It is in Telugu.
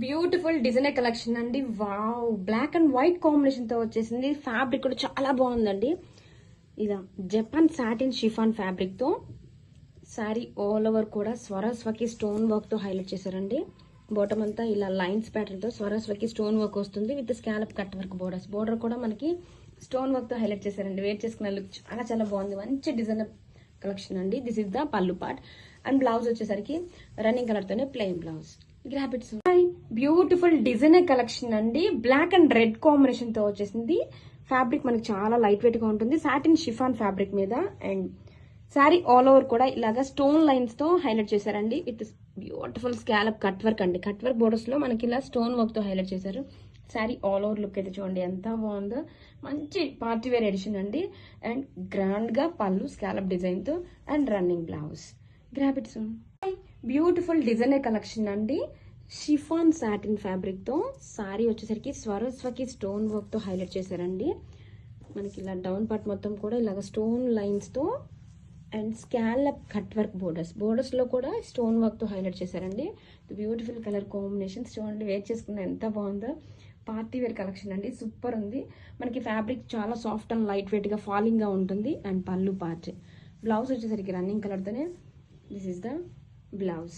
బ్యూటిఫుల్ డిజైనర్ కలెక్షన్ అండి. Wow, black and white combination తో వచ్చేసింది. ఫ్యాబ్రిక్ కూడా చాలా బాగుందండి. ఇదా జపాన్ సాటిన్ షిఫాన్ ఫ్యాబ్రిక్ తో శారీ ఆల్ ఓవర్ కూడా స్వరస్వకి స్టోన్ వర్క్ తో హైలైట్ చేశారండి. బాటమ్ అంతా ఇలా లైన్స్ ప్యాటర్న్ తో స్వరస్వకి స్టోన్ వర్క్ వస్తుంది with scallop cut work borders. Border కూడా మనకి స్టోన్ వర్క్ తో హైలైట్ చేశారండి. వేర్ చేసుకున్న లుక్ చాలా చాలా బాగుంది. మంచి డిజైనర్ కలెక్షన్ అండి. This is the pallu part and blouse వచ్చేసరికి రన్నింగ్ కలర్ తోనే plain blouse. Grab it's beautiful designer collection అండి. బ్లాక్ అండ్ రెడ్ కాంబినేషన్ తో వచ్చేసింది. ఫ్యాబ్రిక్ మనకి చాలా లైట్ వెయిట్ గా ఉంటుంది. సాటిన్ షిఫాన్ ఫ్యాబ్రిక్ మీద అండ్ శారీ ఆల్ ఓవర్ కూడా ఇలాగా స్టోన్ లైన్స్ తో హైలైట్ చేశారండి. With beautiful scallop cut work అండి. కట్ వర్క్ బోర్డర్స్ లో మనకి ఇలా స్టోన్ వర్క్ తో హైలైట్ చేశారు. శారీ ఆల్ ఓవర్ లుక్ అయితే చూడండి ఎంత బాగుందో. మంచి పార్టీ వేర్ ఎడిషన్ అండి. అండ్ గ్రాండ్ గా పళ్ళు స్కాలప్ డిజైన్ తో and running blouse. Grab it's beautiful designer collection అండి. షిఫాన్ సాటిన్ ఫ్యాబ్రిక్ తో శారీ వచ్చేసరికి స్వరస్వకి స్టోన్ వర్క్ తో హైలైట్ చేశారండి. మనకి ఇలా డౌన్ పార్ట్ మొత్తం కూడా ఇలాగ స్టోన్ లైన్స్ తో and scallop cut work borders లో కూడా స్టోన్ వర్క్ తో హైలైట్ చేశారండి. బ్యూటిఫుల్ కలర్ కాంబినేషన్స్ చూడండి. వేర్ చేసుకున్న ఎంత బాగుందో. పార్టీ వేర్ కలెక్షన్ అండి. సూపర్ ఉంది. మనకి ఫ్యాబ్రిక్ చాలా సాఫ్ట్ అండ్ లైట్ వెయిట్ గా ఫాలింగ్ గా ఉంటుంది. అండ్ పళ్ళు పార్ట్ బ్లౌజ్ వచ్చేసరికి రన్నింగ్ కలర్ తోనే దిస్ ఇస్ ద బ్లౌజ్.